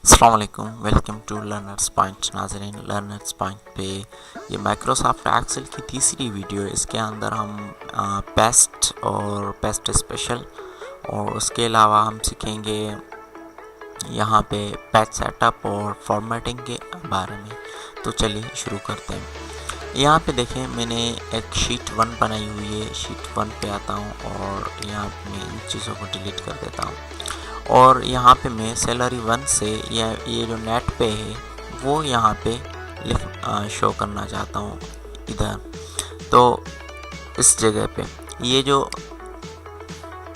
अस्सलाम वालेकुम, welcome to learners point. नाज़रीन, लर्नर्स पॉइंट पे ये माइक्रोसॉफ्ट एक्सेल की तीसरी वीडियो है। इसके अंदर हम पेस्ट और पेस्ट स्पेशल और उसके अलावा हम सीखेंगे यहाँ पे पैच सेटअप और फॉर्मेटिंग के बारे में। तो चलिए शुरू करते हैं। यहाँ पे देखें, मैंने एक शीट 1 बनाई हुई है। शीट 1 पे आता हूँ और यहाँ मैं इन चीज़ों को डिलीट कर देता हूँ और यहाँ पे मैं सैलरी 1 से ये जो नेट पे है वो यहाँ पे शो करना चाहता हूँ इधर। तो इस जगह पे ये जो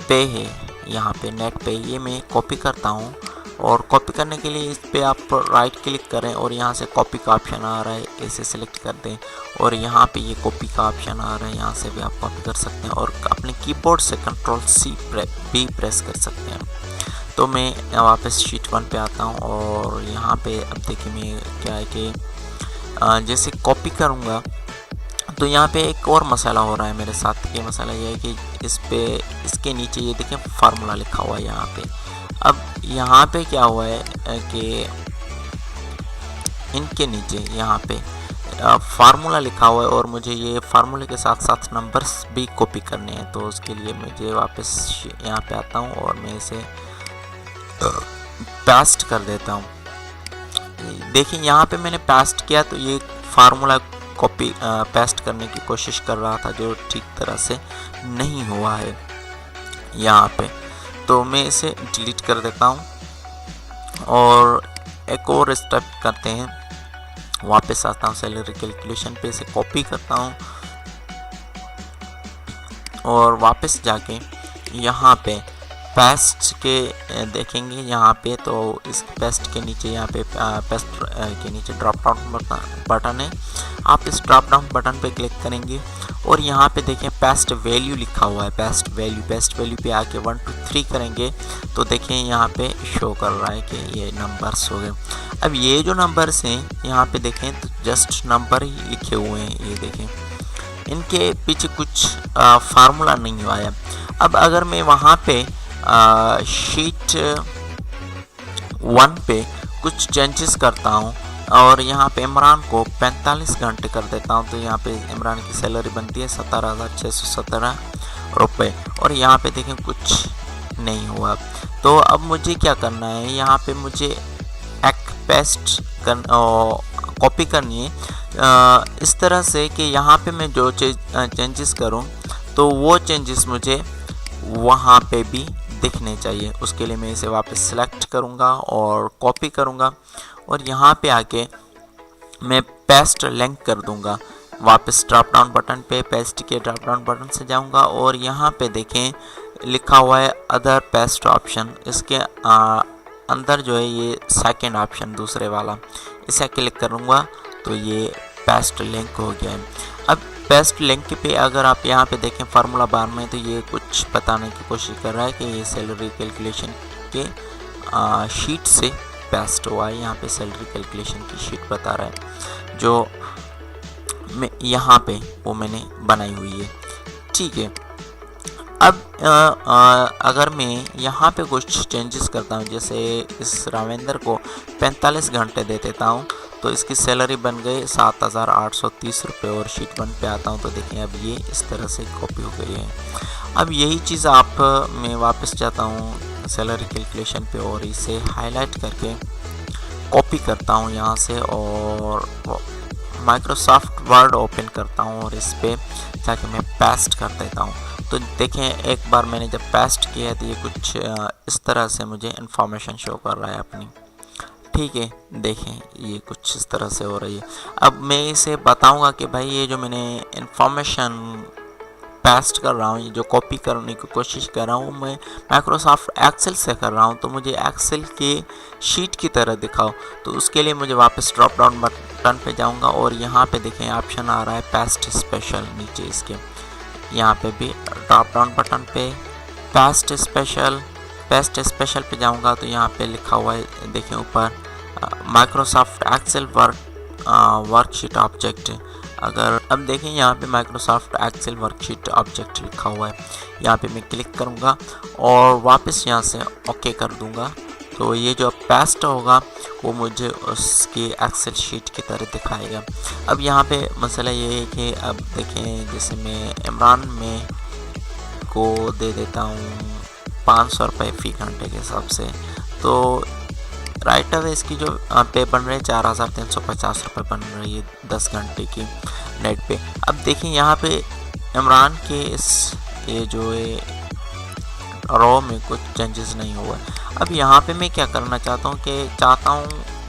पे है यहाँ पे नेट पे, ये मैं कॉपी करता हूँ और कॉपी करने के लिए इस पे आप राइट क्लिक करें और यहाँ से कॉपी का ऑप्शन आ रहा है, इसे सिलेक्ट कर दें और यहाँ पे ये कॉपी का ऑप्शन आ रहा है, यहाँ से भी आप कॉपी कर सकते हैं और अपने कीबोर्ड से Ctrl+C भी प्रेस कर सकते हैं। तो मैं वापस शीट 1 पे आता हूँ और यहाँ पे अब देखिए मैं क्या है कि जैसे कॉपी करूँगा तो यहाँ पे एक और मसाला हो रहा है मेरे साथ। ये मसाला ये है कि इसके नीचे ये देखें फार्मूला लिखा हुआ है यहाँ पे। अब यहाँ पे क्या हुआ है कि इनके नीचे यहाँ पे फार्मूला लिखा हुआ है और मुझे ये फार्मूले के साथ साथ नंबर्स भी कॉपी करने हैं। तो उसके लिए मुझे वापस यहाँ पे आता हूँ और मैं इसे पेस्ट कर देता हूँ। देखिए यहाँ पे मैंने पेस्ट किया तो ये फार्मूला कॉपी पेस्ट करने की कोशिश कर रहा था, जो ठीक तरह से नहीं हुआ है यहाँ पे। तो मैं इसे डिलीट कर देता हूँ और एक और स्टेप करते हैं। वापस आता हूँ सैलरी कैलकुलेशन पे, इसे कॉपी करता हूँ और वापस जाके यहाँ पे पेस्ट के देखेंगे यहाँ पे। तो इस पेस्ट के नीचे यहाँ पे पेस्ट के नीचे ड्रॉप डाउन बटन है। आप इस ड्रॉप डाउन बटन पे क्लिक करेंगे और यहाँ पे देखें पेस्ट वैल्यू लिखा हुआ है। पेस्ट वैल्यू पे आके 1 2 3 करेंगे तो देखें यहाँ पे शो कर रहा है कि ये नंबर्स हो गए। अब ये जो नंबर्स हैं यहाँ पे देखें तो जस्ट नंबर ही लिखे हुए हैं, ये देखें, इनके पीछे कुछ फार्मूला नहीं हुआ है। अब अगर मैं वहाँ पे शीट 1 पे कुछ चेंजेस करता हूँ और यहाँ पे इमरान को 45 घंटे कर देता हूँ तो यहाँ पे इमरान की सैलरी बनती है 17,617 रुपये और यहाँ पे देखें कुछ नहीं हुआ। तो अब मुझे क्या करना है, यहाँ पे मुझे एक पेस्ट कॉपी करनी है इस तरह से कि यहाँ पे मैं जो चेंजेस करूँ तो वो चेंजेस मुझे वहाँ पे भी दिखने चाहिए। उसके लिए मैं इसे वापस सेलेक्ट करूँगा और कॉपी करूँगा और यहाँ पे आके मैं पेस्ट लिंक कर दूँगा। वापस ड्रॉप डाउन बटन पे पेस्ट के ड्रॉप डाउन बटन से जाऊँगा और यहाँ पे देखें लिखा हुआ है अदर पेस्ट ऑप्शन। इसके अंदर जो है ये सेकंड ऑप्शन दूसरे वाला, इसे क्लिक करूँगा तो ये पेस्ट लिंक हो गया है। अब पेस्ट लिंक पे अगर आप यहाँ पे देखें फार्मूला बार में तो ये कुछ बताने की कोशिश कर रहा है कि ये सैलरी कैलकुलेशन के शीट से पेस्ट हुआ है। यहाँ पे सैलरी कैलकुलेशन की शीट बता रहा है जो मैं यहाँ पे वो मैंने बनाई हुई है, ठीक है। अब अगर मैं यहाँ पे कुछ चेंजेस करता हूँ, जैसे इस रावेंद्र को 45 घंटे दे देता हूँ तो इसकी सैलरी बन गई 7,830 रुपये और शीट 1 पे आता हूँ तो देखें अब ये इस तरह से कॉपी हो गई है। अब यही चीज़ मैं वापस जाता हूँ सैलरी कैलकुलेशन पे और इसे हाईलाइट करके कॉपी करता हूँ यहाँ से और माइक्रोसॉफ्ट वर्ड ओपन करता हूँ और इस पर जाके मैं पेस्ट कर देता हूँ। तो देखें एक बार मैंने जब पेस्ट किया तो ये कुछ इस तरह से मुझे इन्फॉर्मेशन शो कर रहा है अपनी, ठीक है। देखें ये कुछ इस तरह से हो रही है। अब मैं इसे बताऊंगा कि भाई ये जो मैंने इन्फॉर्मेशन पेस्ट कर रहा हूँ, ये जो कॉपी करने की कोशिश कर रहा हूँ मैं माइक्रोसॉफ्ट एक्सेल से कर रहा हूँ तो मुझे एक्सेल के शीट की तरह दिखाओ। तो उसके लिए मुझे वापस ड्रॉप डाउन बटन पे जाऊँगा और यहाँ पे देखें ऑप्शन आ रहा है पेस्ट स्पेशल। नीचे इसके यहाँ पे भी ड्रॉप डाउन बटन पे पेस्ट स्पेशल पे जाऊँगा तो यहाँ पे लिखा हुआ है देखें ऊपर माइक्रोसॉफ्ट एक्सेल वर्कशीट ऑब्जेक्ट। अगर अब देखें यहाँ पे माइक्रोसॉफ्ट एक्सेल वर्कशीट ऑब्जेक्ट लिखा हुआ है, यहाँ पे मैं क्लिक करूँगा और वापस यहाँ से ओके कर दूँगा तो ये जो पेस्ट होगा वो मुझे उसकी एक्सेल शीट की तरह दिखाएगा। अब यहाँ पे मसला ये है कि अब देखें, जैसे मैं इमरान में को दे देता हूँ 500 रुपये फ़ी घंटे के हिसाब से, तो राइट अवे इसकी जो पे बन रही है 4350 रुपये बन रही है 10 घंटे की नेट पे। अब देखें यहाँ पे इमरान के इस ये जो है रॉ में कुछ चेंजेस नहीं हुआ। अब यहाँ पे मैं क्या करना चाहता हूँ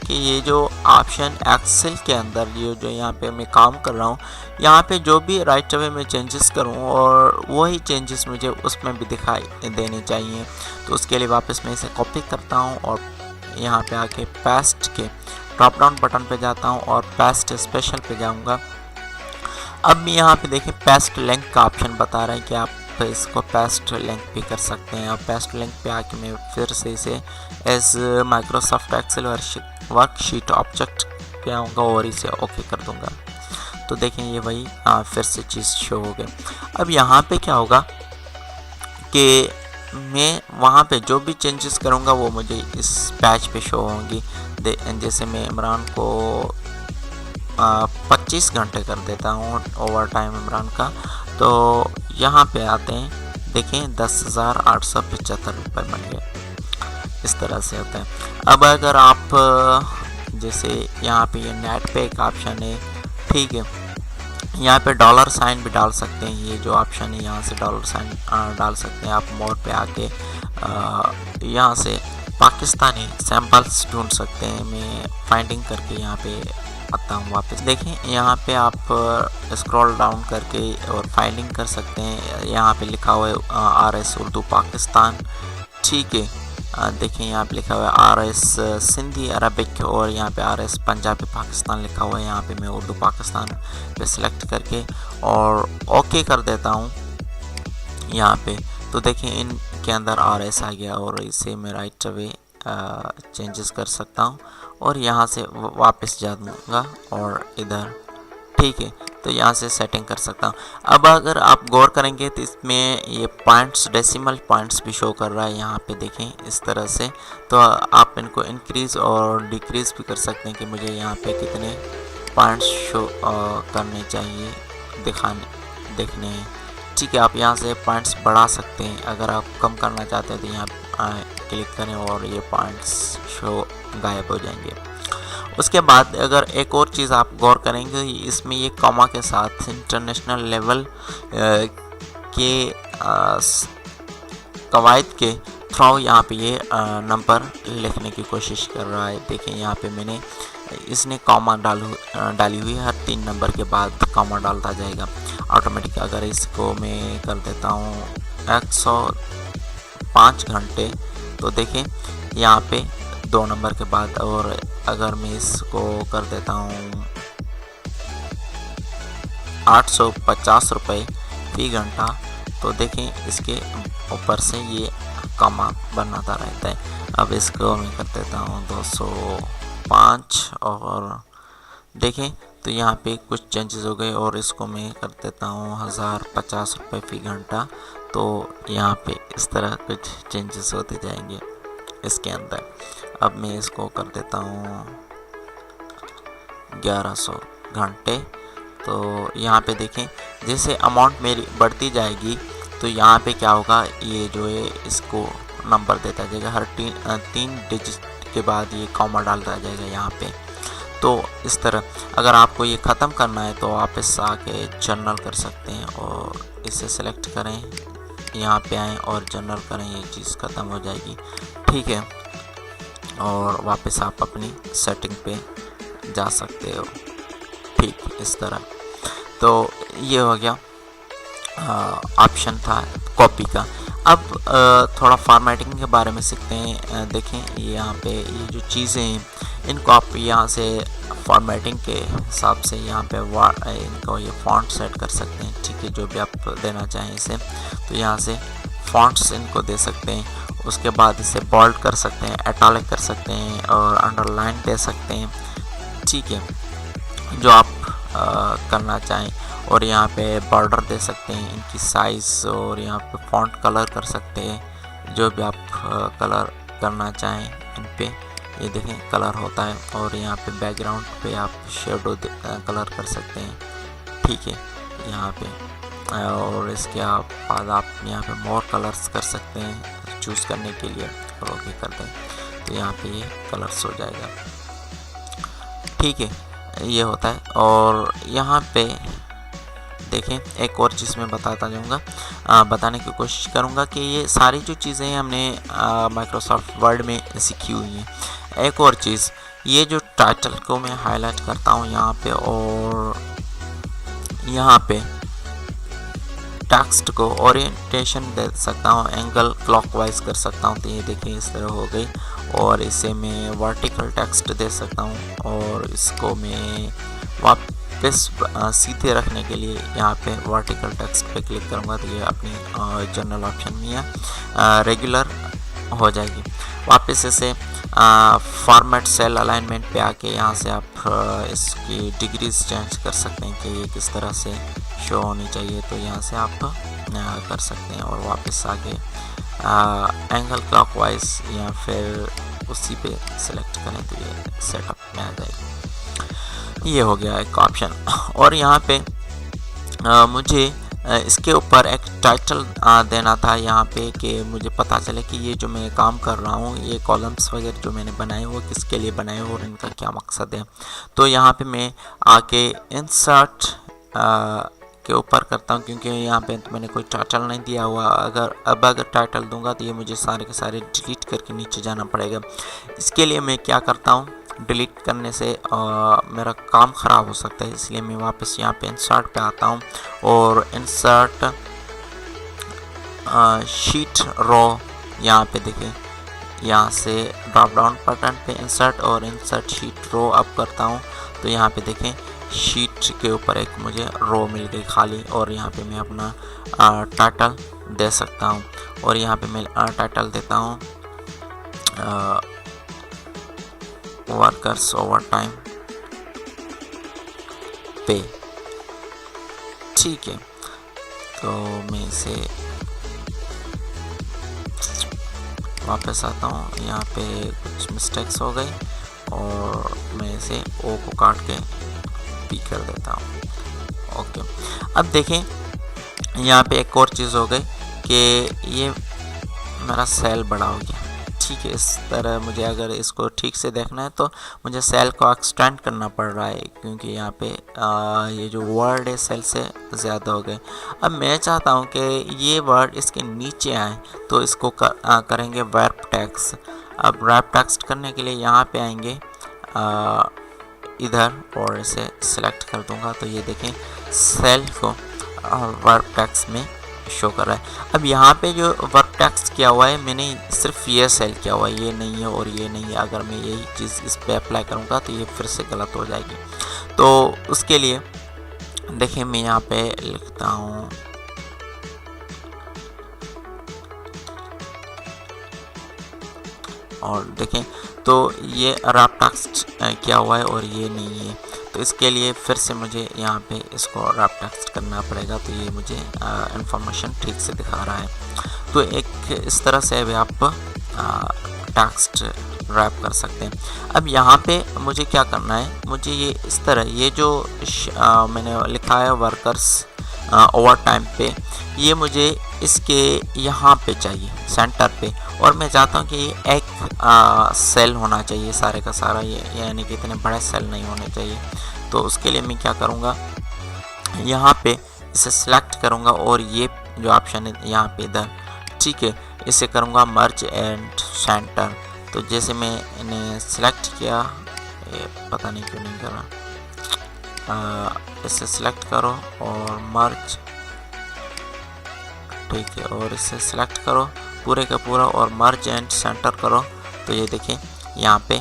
कि ये जो ऑप्शन एक्सेल के अंदर ये जो यहाँ पे मैं काम कर रहा हूँ, यहाँ पे जो भी राइट अवे में चेंजेस करूँ और वही चेंजेस मुझे उसमें भी दिखाई देने चाहिए। तो उसके लिए वापस मैं इसे कॉपी करता हूँ और यहाँ पे आके पेस्ट के ड्रॉप डाउन बटन पे जाता हूँ और पेस्ट स्पेशल पे जाऊँगा। अब यहाँ पे देखें पेस्ट लिंक का ऑप्शन बता रहा है कि आप इसको पेस्ट लिंक भी कर सकते हैं। अब पेस्ट लिंक पे आके मैं फिर से इसे as Microsoft Excel worksheet object पे आऊँगा और इसे ओके कर दूँगा। तो देखें ये वही फिर से चीज़ शो हो गई। अब यहाँ पे क्या होगा कि मैं वहाँ पे जो भी चेंजेस करूँगा वो मुझे इस पैच पे शो होंगी। जैसे मैं इमरान को 25 घंटे कर देता हूँ ओवर टाइम इमरान का, तो यहाँ पे आते हैं, देखें 10,875 रुपये बन गए। इस तरह से होता है। अब अगर आप जैसे यहाँ पे ये नेट पे एक ऑप्शन है, ठीक है, यहाँ पे डॉलर साइन भी डाल सकते हैं। ये जो ऑप्शन है यहाँ से डॉलर साइन डाल सकते हैं। आप मोर पे आके यहाँ से पाकिस्तानी सैम्पल्स ढूंढ सकते हैं। मैं फाइंडिंग करके यहाँ पे आता हूँ वापस। देखें यहाँ पे आप स्क्रॉल डाउन करके और फाइलिंग कर सकते हैं। यहाँ पे लिखा हुआ है RS उर्दू पाकिस्तान, ठीक है। देखें यहाँ पे लिखा हुआ है RS सिंधी अरबिक और यहाँ पे RS पंजाबी पाकिस्तान लिखा हुआ है। यहाँ पे मैं उर्दू पाकिस्तान पे सिलेक्ट करके और ओके कर देता हूँ यहाँ पे। तो देखें इनके अंदर RS आ गया और इसे मैं राइट अवे चेंजेस कर सकता हूँ और यहाँ से वापस जा दूँगा और इधर, ठीक है। तो यहाँ से सेटिंग कर सकता हूँ। अब अगर आप गौर करेंगे तो इसमें ये पॉइंट्स, डेसिमल पॉइंट्स भी शो कर रहा है यहाँ पे, देखें इस तरह से। तो आप इनको इंक्रीज़ और डिक्रीज़ भी कर सकते हैं कि मुझे यहाँ पे कितने पॉइंट्स शो करने चाहिए, देखने हैं, ठीक है। आप यहाँ से पॉइंट्स बढ़ा सकते हैं। अगर आप कम करना चाहते हैं तो यहाँ क्लिक करें और ये पॉइंट्स शो गायब हो जाएंगे। उसके बाद अगर एक और चीज़ आप गौर करेंगे, इसमें ये कॉमा के साथ इंटरनेशनल लेवल के कवायद के थ्रू यहाँ पे ये नंबर लिखने की कोशिश कर रहा है। देखें यहाँ पे मैंने इसने कॉमा डाली हुई है, हर 3 नंबर के बाद कॉमा डालता जाएगा ऑटोमेटिक। अगर इसको मैं कर देता हूँ 105 घंटे, तो देखें यहाँ पे 2 नंबर के बाद, और अगर मैं इसको कर देता हूँ 850 रुपये फ़ी घंटा, तो देखें इसके ऊपर से ये कॉमा बनाता रहता है। अब इसको मैं कर देता हूँ 205 और देखें तो यहाँ पे कुछ चेंजेस हो गए और इसको मैं कर देता हूँ 1050 रुपये फ़ी घंटा। तो यहाँ पे इस तरह कुछ चेंजेस होते जाएंगे इसके अंदर। अब मैं इसको कर देता हूँ 1100 घंटे। तो यहाँ पे देखें जैसे अमाउंट मेरी बढ़ती जाएगी तो यहाँ पे क्या होगा, ये जो है इसको नंबर देता जाएगा, हर 3 डिजिट के बाद ये कॉमा डालता जाएगा यहाँ पे। तो इस तरह अगर आपको ये ख़त्म करना है तो वापस आके जर्नल कर सकते हैं और इसे सेलेक्ट करें, यहाँ पे आएँ और जर्नल करें, ये चीज़ ख़त्म हो जाएगी, ठीक है। और वापस आप अपनी सेटिंग पे जा सकते हो, ठीक इस तरह। तो ये हो गया ऑप्शन था कॉपी का। अब थोड़ा फॉर्मेटिंग के बारे में सीखते हैं। देखें यहाँ पे ये जो चीज़ें हैं इनको आप यहाँ से फॉर्मेटिंग के हिसाब से यहाँ पे इनको ये फ़ॉन्ट सेट कर सकते हैं, ठीक है, जो भी आप देना चाहें इसे। तो यहाँ से फ़ॉन्ट्स इनको दे सकते हैं। उसके बाद इसे बोल्ड कर सकते हैं, इटैलिक कर सकते हैं और अंडरलाइन दे सकते हैं, ठीक है, जो आप करना चाहें। और यहाँ पे बॉर्डर दे सकते हैं, इनकी साइज़, और यहाँ पे फ़ॉन्ट कलर कर सकते हैं, जो भी आप कलर करना चाहें इन पे ये देखें कलर होता है, और यहाँ पे बैकग्राउंड पे आप शेडो कलर कर सकते हैं, ठीक है यहाँ पे। और इसके बाद आप यहाँ पे मोर कलर्स कर सकते हैं चूज़ करने के लिए, और ओके कर दें तो यहाँ पे ये कलर्स हो जाएगा, ठीक है ये होता है। और यहाँ पे देखें एक और चीज़ मैं बताता जाऊँगा, बताने की कोशिश करूँगा कि ये सारी जो चीज़ें हमने माइक्रोसॉफ्ट वर्ड में सीखी हुई हैं। एक और चीज़, ये जो टाइटल को मैं हाईलाइट करता हूँ यहाँ पे, और यहाँ पे टेक्स्ट को ओरिएंटेशन दे सकता हूँ, एंगल क्लॉकवाइज कर सकता हूँ, तो ये देखिए इस तरह हो गई। और इसे मैं वर्टिकल टेक्स्ट दे सकता हूँ, और इसको मैं वापस सीधे रखने के लिए यहाँ पे वर्टिकल टेक्स्ट पे क्लिक करूँगा तो ये अपनी जनरल ऑप्शन में है रेगुलर हो जाएगी। वापस इसे फॉर्मेट सेल अलाइनमेंट पे आके यहाँ से आप इसकी डिग्रीज चेंज कर सकते हैं कि ये किस तरह से शो होनी चाहिए, तो यहाँ से आप कर सकते हैं। और वापस आके एंगल क्लॉकवाइज या फिर उसी पे सेलेक्ट करें तो ये सेटअप में आ जाएगी। ये हो गया एक ऑप्शन। और यहाँ पे मुझे इसके ऊपर एक टाइटल देना था यहाँ पे कि मुझे पता चले कि ये जो मैं काम कर रहा हूँ, ये कॉलम्स वगैरह जो मैंने बनाए वो किसके लिए बनाए और इनका क्या मकसद है। तो यहाँ पे मैं आके इंसर्ट के ऊपर करता हूँ, क्योंकि यहाँ पे तो मैंने कोई टाइटल नहीं दिया हुआ। अगर टाइटल दूंगा तो ये मुझे सारे के सारे डिलीट करके नीचे जाना पड़ेगा। इसके लिए मैं क्या करता हूँ, डिलीट करने से मेरा काम ख़राब हो सकता है, इसलिए मैं वापस यहाँ पे इंसर्ट पे आता हूँ और इंसर्ट शीट रो यहाँ पे देखें, यहाँ से ड्रॉप डाउन बटन पे इंसर्ट और इंसर्ट शीट रो अप करता हूँ। तो यहाँ पे देखें शीट के ऊपर एक मुझे रो मिल गई खाली, और यहाँ पे मैं अपना टाइटल दे सकता हूँ। और यहाँ पे मैं टाइटल देता हूँ वर्कर्स ओवर टाइम पे, ठीक है। तो मैं इसे वापस आता हूँ, यहाँ पे कुछ मिस्टेक्स हो गई और मैं इसे ओ को काट के पी कर देता हूँ। ओके, अब देखें यहाँ पे एक और चीज़ हो गई कि ये मेरा सेल बड़ा हो गया, ठीक है। इस तरह मुझे अगर इसको ठीक से देखना है तो मुझे सेल को एक्सटेंड करना पड़ रहा है, क्योंकि यहाँ पे ये जो वर्ड है सेल से ज़्यादा हो गए। अब मैं चाहता हूँ कि ये वर्ड इसके नीचे आए, तो इसको करेंगे वर्ब टेक्स्ट। अब वर्ब टेक्स्ट करने के लिए यहाँ पे आएंगे इधर और इसे सिलेक्ट कर दूंगा, तो ये देखें सेल को वर्ब टेक्स्ट में शो कर रहा है। अब यहाँ पे जो वर्ब टेक्स्ट किया हुआ है मैंने सिर्फ ये सेल किया हुआ है, ये नहीं है और ये नहीं है। अगर मैं यही चीज़ इस पे अप्लाई करूँगा तो ये फिर से गलत हो जाएगी। तो उसके लिए देखें मैं यहाँ पे लिखता हूँ और देखें तो ये रैप टेक्स्ट किया हुआ है और ये नहीं है, तो इसके लिए फिर से मुझे यहाँ पे इसको रैप टेक्स्ट करना पड़ेगा। तो ये मुझे इंफॉर्मेशन ठीक से दिखा रहा है। तो एक इस तरह से भी आप टेक्स्ट रैप कर सकते हैं। अब यहाँ पे मुझे क्या करना है, मुझे ये इस तरह ये जो मैंने लिखा है वर्कर्स ओवर टाइम पे, ये मुझे इसके यहाँ पे चाहिए सेंटर पे, और मैं चाहता हूँ कि ये एक सेल होना चाहिए सारे का सारा, ये यानी कि इतने बड़े सेल नहीं होने चाहिए। तो उसके लिए मैं क्या करूँगा, यहाँ पे इसे सिलेक्ट करूँगा और ये जो ऑप्शन है यहाँ पे इधर, ठीक है, इसे करूँगा मर्ज एंड सेंटर। तो जैसे मैंने सिलेक्ट किया, ये पता नहीं क्यों नहीं कर रहा, इसे सिलेक्ट करो और मर्ज, ठीक है, और इसे सिलेक्ट करो पूरे का पूरा और मर्ज एंड सेंटर करो। तो ये देखें यहाँ पे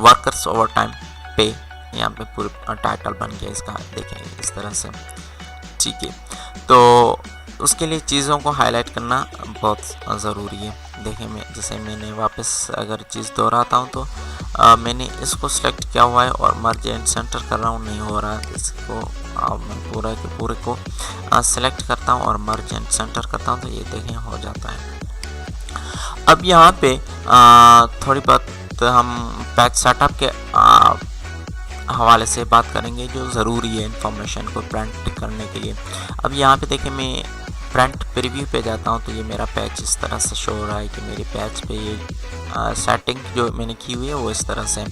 वर्कर्स ओवर टाइम पे, यहाँ पे पूरा टाइटल बन गया इसका, देखें इस तरह से, ठीक है। तो उसके लिए चीज़ों को हाईलाइट करना बहुत ज़रूरी है। देखें मैं जैसे मैंने वापस अगर चीज़ दोहराता हूँ तो मैंने इसको सिलेक्ट किया हुआ है और मर्ज एंड सेंटर कर रहा हूँ, नहीं हो रहा है। इसको मैं पूरा के पूरे को सिलेक्ट करता हूँ और मर्ज एंड सेंटर करता हूँ, तो ये देखें हो जाता है। अब यहाँ पे थोड़ी बहुत हम पेज सेटअप के हवाले से बात करेंगे जो ज़रूरी है इंफॉर्मेशन को प्रिंट करने के लिए। अब यहाँ पे देखिए मैं प्रिंट प्रीव्यू पे जाता हूँ तो ये मेरा पैच इस तरह से शो हो रहा है कि मेरे पैच पे ये सेटिंग जो मैंने की हुई है वो इस तरह से।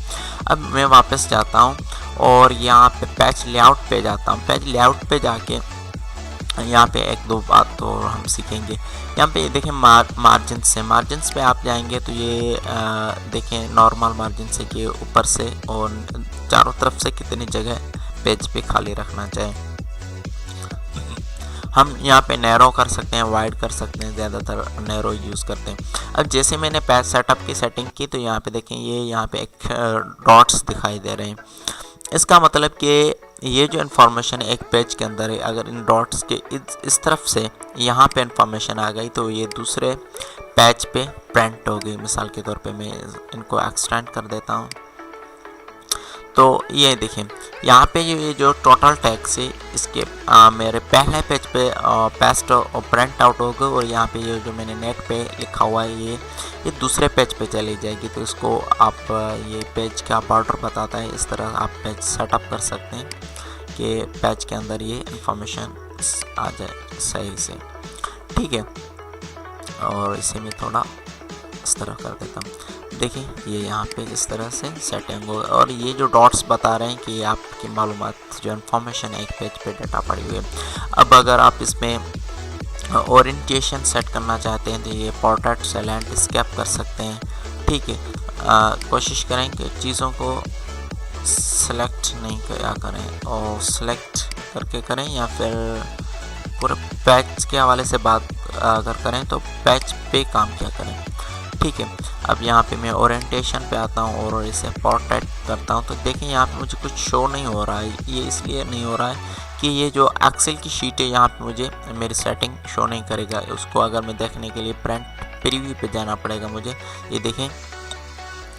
अब मैं वापस जाता हूँ और यहाँ पे पैच लेआउट पे जाता हूँ। पैच लेआउट पे जाके यहाँ पे एक दो बात तो हम सीखेंगे। यहाँ पे देखें मार्जिन्स पे आप जाएंगे तो ये देखें नॉर्मल मार्जिन से कि ऊपर से और चारों तरफ से कितनी जगह पेज पे खाली रखना चाहिए। हम यहाँ पे नैरो कर सकते हैं, वाइड कर सकते हैं, ज़्यादातर नैरो यूज़ करते हैं। अब जैसे मैंने पेज सेटअप की सेटिंग की तो यहाँ पे देखें ये यहाँ पे एक डॉट्स दिखाई दे रहे हैं। इसका मतलब कि ये जो इन्फॉर्मेशन है एक पेज के अंदर है, अगर इन डॉट्स के इस तरफ से यहाँ पे इन्फॉर्मेशन आ गई तो ये दूसरे पेज पे प्रिंट हो गई। मिसाल के तौर पे मैं इनको एक्सटेंड कर देता हूँ तो ये देखें यहाँ पे ये जो टोटल टैक्स है इसके मेरे पहले पेज पे पेस्ट और प्रिंट आउट होगा और यहाँ पे ये जो मैंने नेट पे लिखा हुआ है ये दूसरे पेज पे चली जाएगी। तो इसको आप ये पेज का बॉर्डर बताता है, इस तरह आप पेज सेटअप कर सकते हैं कि पेज के अंदर ये इंफॉर्मेशन आ जाए सही से, ठीक है। और इसे मैं थोड़ा इस तरह कर देता हूँ। देखिए ये यहाँ पे इस तरह से सेटिंग हो और ये जो डॉट्स बता रहे हैं कि आपकी मालूमात जो इन्फॉर्मेशन है एक पेज पे डाटा पड़ी हुई है। अब अगर आप इसमें ओरिएंटेशन सेट करना चाहते हैं तो ये पोर्ट्रेट से लैंडस्केप कर सकते हैं, ठीक है। कोशिश करें कि चीज़ों को सेलेक्ट नहीं किया करें और सेलेक्ट करके करें, या फिर पूरे पैच के हवाले से बात अगर करें तो पैच पे काम किया करें, ठीक है। अब यहाँ पे मैं ओरिएंटेशन पे आता हूँ और इसे पोर्ट्रेट करता हूँ तो देखें यहाँ पे मुझे कुछ शो नहीं हो रहा है। ये इसलिए नहीं हो रहा है कि ये जो एक्सेल की शीट है यहाँ पे मुझे मेरी सेटिंग शो नहीं करेगा। उसको अगर मैं देखने के लिए प्रिंट प्रीव्यू पे जाना पड़ेगा मुझे। ये देखें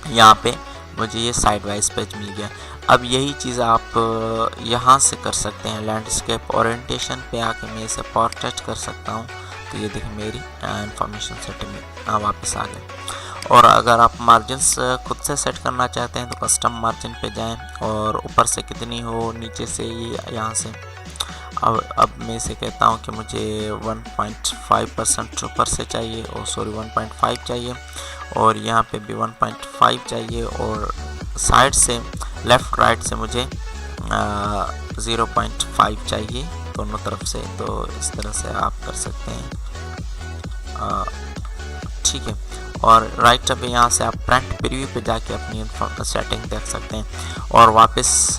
यहाँ पे मुझे ये साइड वाइज पेज मिल गया। अब यही चीज़ आप यहाँ से कर सकते हैं। लैंडस्केप ओरिएंटेशन पे आके मैं इसे पोर्ट्रेट कर सकता हूँ तो ये देखें मेरी इंफॉर्मेशन सेटिंग वापस आ गई। और अगर आप मार्जिन्स खुद से सेट करना चाहते हैं तो कस्टम मार्जिन पे जाएं और ऊपर से कितनी हो, नीचे से ये यहाँ से। अब मैं इसे कहता हूँ कि मुझे 1.5% ऊपर से चाहिए और 1.5 चाहिए और यहाँ पे भी 1.5 चाहिए और साइड से लेफ़्ट राइट से मुझे 0.5 चाहिए दोनों तरफ से। तो इस तरह से आप कर सकते हैं, ठीक है। और राइट अब यहाँ से आप प्रिंट प्रीव्यू पे जाके अपनी सेटिंग देख सकते हैं। और वापस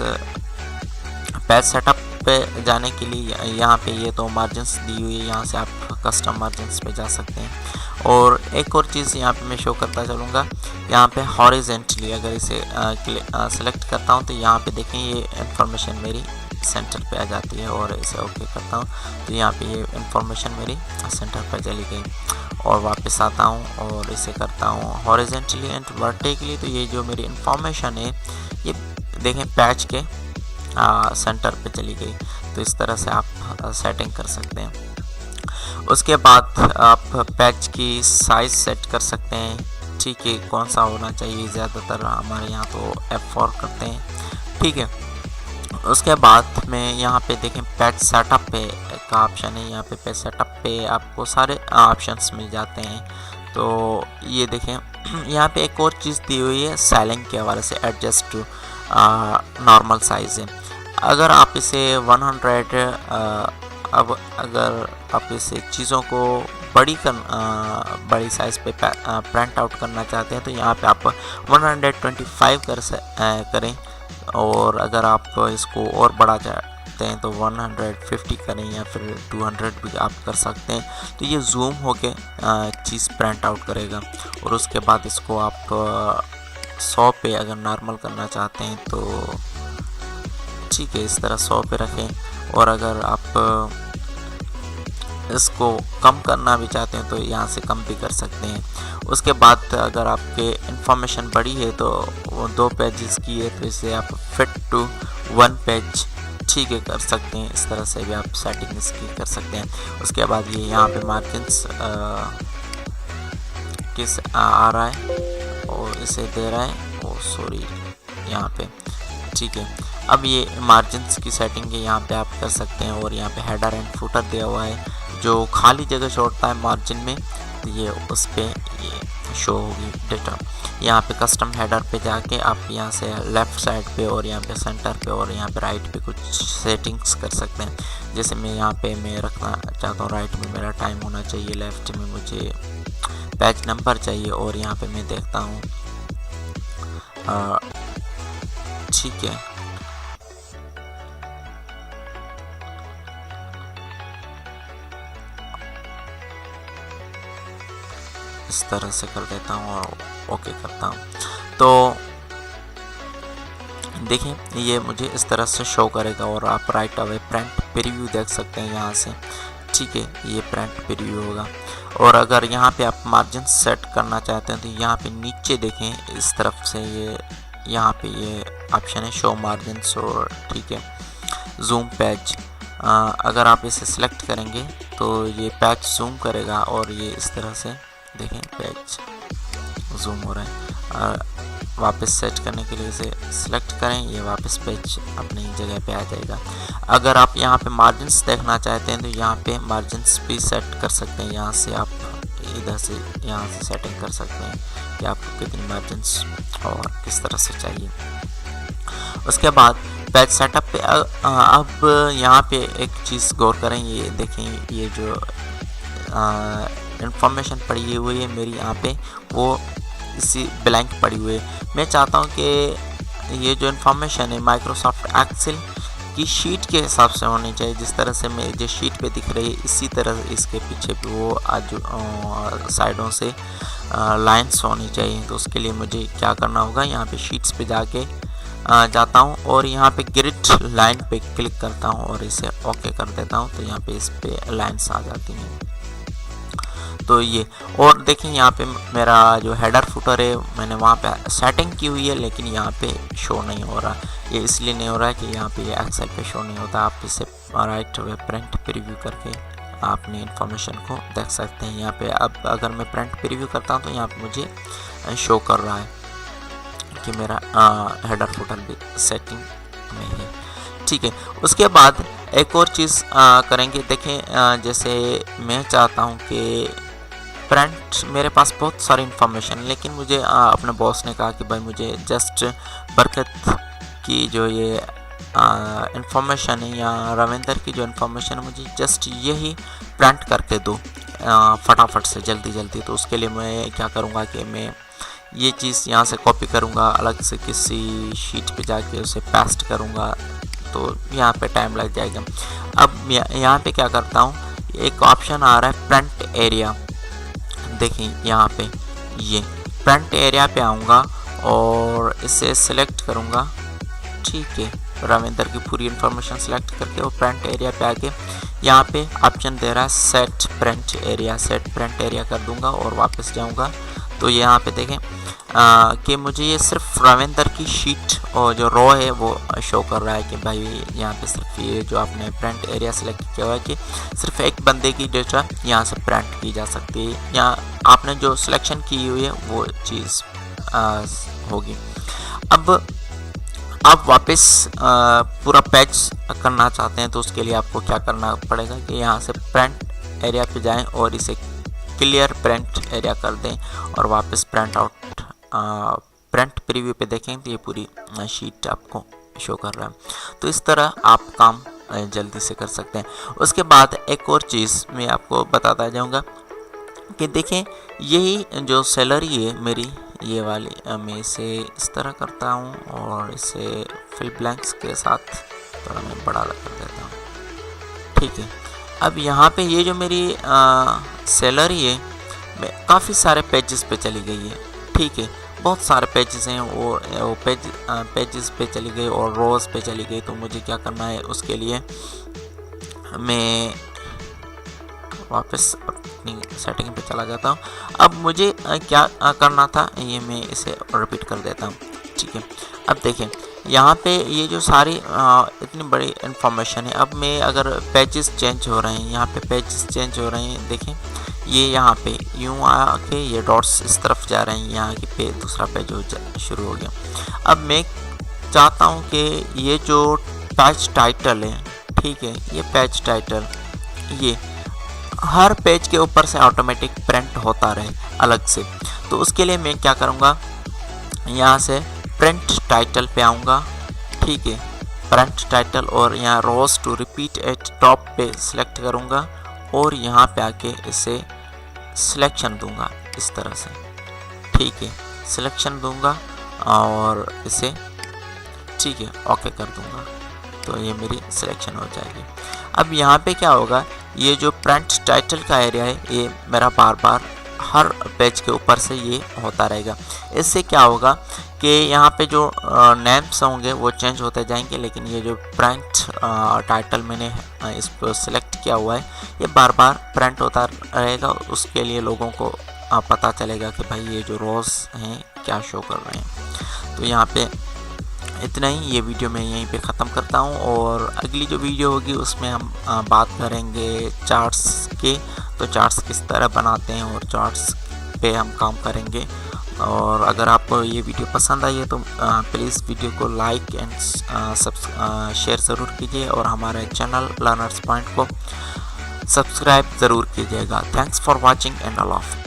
पेज सेटअप पे जाने के लिए यहाँ पे ये तो मार्जिन्स दी हुई है, यहाँ से आप कस्टम मार्जिन्स पे जा सकते हैं। और एक और चीज़ यहाँ पे मैं शो करता चलूँगा, यहाँ पे हॉरिजेंटली अगर इसे सेलेक्ट करता हूँ तो यहाँ पे देखें ये इंफॉर्मेशन मेरी सेंटर पे आ जाती है और इसे ओके करता हूँ तो यहाँ पे ये इंफॉर्मेशन मेरी सेंटर पे चली गई। और वापस आता हूँ और इसे करता हूँ हॉरिजेंटली एंड वर्टिकली तो ये जो मेरी इंफॉर्मेशन है ये देखें पैच के सेंटर पे चली गई। तो इस तरह से आप सेटिंग कर सकते हैं। उसके बाद आप पैच की साइज़ सेट कर सकते हैं, ठीक है, कौन सा होना चाहिए। ज़्यादातर हमारे यहाँ तो F4 करते हैं, ठीक है। उसके बाद में यहाँ पे देखें पेज सेटअप पे का ऑप्शन है। यहाँ पे पेज सेटअप पे आपको सारे ऑप्शंस मिल जाते हैं। तो ये देखें यहाँ पे एक और चीज़ दी हुई है साइलिंग के हवाले से, एडजस्ट टू नॉर्मल साइज़ है। अगर आप इसे 100 अब अगर आप इसे चीज़ों को बड़ी साइज़ पे प्रिंट आउट करना चाहते हैं तो यहाँ पे आप 125 करें। और अगर आप इसको और बढ़ा चाहते हैं तो 150 करें या फिर 200 भी आप कर सकते हैं। तो ये जूम होके चीज़ प्रिंट आउट करेगा। और उसके बाद इसको आप 100 पे अगर नॉर्मल करना चाहते हैं तो ठीक है, इस तरह 100 पे रखें। और अगर आप इसको कम करना भी चाहते हैं तो यहाँ से कम भी कर सकते हैं। उसके बाद अगर आपके इंफॉर्मेशन बड़ी है तो वो 2 पेजेस की है तो इसे आप फिट टू 1 पेज, ठीक है, कर सकते हैं। इस तरह से भी आप सेटिंग इसकी कर सकते हैं। उसके बाद ये यहाँ पे मार्जिन्स के आ रहा है और इसे दे रहा है, और सॉरी यहाँ पे, ठीक है। अब ये मार्जिन्स की सेटिंग है, यहाँ पे आप कर सकते हैं। और यहाँ पे हेडर एंड फुटर दिया हुआ है, जो खाली जगह छोड़ता है मार्जिन में, ये उस पर ये शो होगी डेटा। यहाँ पे कस्टम हेडर पे जाके आप यहाँ से लेफ़्ट साइड पे और यहाँ पे सेंटर पे और यहाँ पे राइट पे कुछ सेटिंग्स कर सकते हैं। जैसे मैं यहाँ पे मैं रखना चाहता हूँ राइट में मेरा टाइम होना चाहिए, लेफ़्ट में मुझे पेज नंबर चाहिए, और यहाँ पे मैं देखता हूँ, ठीक है। इस तरह से कर देता हूँ और ओके करता हूँ। तो देखिए ये मुझे इस तरह से शो करेगा, और आप राइट अवे प्रिंट प्रीव्यू देख सकते हैं यहाँ से, ठीक है। ये प्रिंट प्रीव्यू होगा। और अगर यहाँ पे आप मार्जिन सेट करना चाहते हैं तो यहाँ पे नीचे देखें इस तरफ से ये यहाँ पे ये ऑप्शन है शो मार्जिन्स, और ठीक है जूम पेज। अगर आप इसे सिलेक्ट करेंगे तो ये पेज जूम करेगा, और ये इस तरह से देखें पेज जूम हो रहा है। वापस सेट करने के लिए इसे सिलेक्ट करें, ये वापस पेज अपनी जगह पे आ जाएगा। अगर आप यहाँ पे मार्जिन्स देखना चाहते हैं तो यहाँ पे मार्जिन्स भी सेट कर सकते हैं। यहाँ से आप इधर से यहाँ से सेटिंग कर सकते हैं कि आपको कितनी मार्जिन्स और किस तरह से चाहिए। उसके बाद पेज सेटअप पे अब यहाँ पे एक चीज़ गौर करें, ये देखें ये जो इंफॉर्मेशन पड़ी हुई है मेरी यहाँ पे, वो इसी ब्लैंक पड़ी हुई है। मैं चाहता हूँ कि ये जो इन्फॉर्मेशन है माइक्रोसॉफ्ट एक्सेल की शीट के हिसाब से होनी चाहिए। जिस तरह से मैं जो शीट पे दिख रही है इसी तरह इसके पीछे भी वो आज साइडों से लाइंस होनी चाहिए। तो उसके लिए मुझे क्या करना होगा, यहाँ पे शीट्स पे जाके जाता हूँ और यहाँ पे ग्रिड लाइन पे क्लिक करता हूँ और इसे ओके कर देता हूँ। तो यहाँ पे इस पे लाइंस आ जाती हैं। तो ये और देखें यहाँ पे मेरा जो हेडर फुटर है मैंने वहाँ पे सेटिंग की हुई है, लेकिन यहाँ पे शो नहीं हो रहा। ये इसलिए नहीं हो रहा है कि यहाँ पे ये एक्सेल पे शो नहीं होता। आप इसे राइट वे प्रिंट प्रीव्यू करके अपनी इन्फॉर्मेशन को देख सकते हैं। यहाँ पे अब अगर मैं प्रिंट प्रीव्यू करता हूँ तो यहाँ पे मुझे शो कर रहा है कि मेरा हेडर फुटर भी सेटिंग में है, ठीक है। उसके बाद एक और चीज़ करेंगे। देखें जैसे मैं चाहता हूँ कि प्रिंट, मेरे पास बहुत सारी इन्फॉर्मेशन, लेकिन मुझे अपने बॉस ने कहा कि भाई मुझे जस्ट बरकत की जो ये इन्फॉर्मेशन है या रविंदर की जो इन्फॉर्मेशन है मुझे जस्ट यही प्रिंट करके दो फटाफट से जल्दी। तो उसके लिए मैं क्या करूँगा कि मैं ये चीज़ यहाँ से कॉपी करूँगा, अलग से किसी शीट पे जाके उसे पेस्ट करूँगा, तो यहाँ पे टाइम लग जाएगा। अब यहाँ पे क्या करता हूँ, एक ऑप्शन आ रहा है प्रिंट एरिया। देखें यहाँ पे ये प्रिंट एरिया पे आऊँगा और इसे सिलेक्ट करूँगा, ठीक है। रविंदर की पूरी इन्फॉर्मेशन सेलेक्ट करके वो प्रिंट एरिया पे आके यहाँ पे ऑप्शन दे रहा है सेट प्रिंट एरिया कर दूँगा और वापस जाऊँगा। तो यहाँ पे देखें कि मुझे ये सिर्फ रविंदर की शीट और जो रो है वो शो कर रहा है कि भाई यहाँ पे सिर्फ ये जो आपने प्रिंट एरिया सेलेक्ट किया हुआ है कि सिर्फ एक बंदे की डेटा यहाँ से प्रिंट की जा सकती है, या आपने जो सिलेक्शन की हुई है वो चीज़ होगी। अब आप वापस पूरा पेज करना चाहते हैं तो उसके लिए आपको क्या करना पड़ेगा कि यहाँ से प्रिंट एरिया पे जाएं और इसे क्लियर प्रिंट एरिया कर दें और वापस प्रिंट आउट प्रिंट प्रीव्यू पे देखें तो ये पूरी शीट आपको शो कर रहा है। तो इस तरह आप काम जल्दी से कर सकते हैं। उसके बाद एक और चीज़ मैं आपको बताता जाऊंगा कि देखें यही जो सैलरी है मेरी ये वाली, मैं इसे इस तरह करता हूँ और इसे फिल ब्लैंक्स के साथ थोड़ा मैं बड़ा कर देता हूँ, ठीक है। अब यहाँ पे ये जो मेरी सैलरी है मैं काफ़ी सारे पेजेस पे चली गई है, ठीक है। बहुत सारे पेजेस हैं और वो पेजेस पे चली गई और रोज़ पे चली गई। तो मुझे क्या करना है, उसके लिए मैं वापस अपनी सेटिंग पे चला जाता हूँ। अब मुझे क्या करना था ये मैं इसे रिपीट कर देता हूँ, ठीक है। अब देखें यहाँ पे ये जो सारी इतनी बड़ी इन्फॉर्मेशन है। अब मैं अगर पेजेस चेंज हो रहे हैं, यहाँ पे पेजेस चेंज हो रहे हैं, देखें ये यहाँ पे यूँ आके ये डॉट्स इस तरफ जा रहे हैं, यहाँ पे दूसरा पेज शुरू हो गया। अब मैं चाहता हूँ कि ये जो पेज टाइटल है, ठीक है, ये पेज टाइटल ये हर पेज के ऊपर से ऑटोमेटिक प्रिंट होता रहे अलग से। तो उसके लिए मैं क्या करूँगा, यहाँ से प्रिंट टाइटल पे आऊँगा, ठीक है, प्रिंट टाइटल, और यहाँ रोज टू रिपीट एट टॉप पे सिलेक्ट करूँगा और यहाँ पे आके इसे सिलेक्शन दूंगा इस तरह से, ठीक है, सिलेक्शन दूंगा और इसे, ठीक है, ओके कर दूंगा, तो ये मेरी सिलेक्शन हो जाएगी। अब यहाँ पे क्या होगा, ये जो प्रिंट टाइटल का एरिया है ये मेरा बार बार हर पेज के ऊपर से ये होता रहेगा। इससे क्या होगा कि यहाँ पे जो नेम्स होंगे वो चेंज होते जाएंगे, लेकिन ये जो प्रिंट टाइटल मैंने इस पर सिलेक्ट किया हुआ है ये बार बार प्रिंट होता रहेगा। उसके लिए लोगों को पता चलेगा कि भाई ये जो रोज़ हैं क्या शो कर रहे हैं। तो यहाँ पे इतना ही, ये वीडियो मैं यहीं पे ख़त्म करता हूँ, और अगली जो वीडियो होगी उसमें हम बात करेंगे चार्ट्स के। तो चार्ट्स किस तरह बनाते हैं और चार्ट्स पे हम काम करेंगे। और अगर आपको ये वीडियो पसंद आई है तो प्लीज़ वीडियो को लाइक एंड शेयर ज़रूर कीजिए, और हमारे चैनल लर्नर्स पॉइंट को सब्सक्राइब ज़रूर कीजिएगा। Thanks for watching and all of.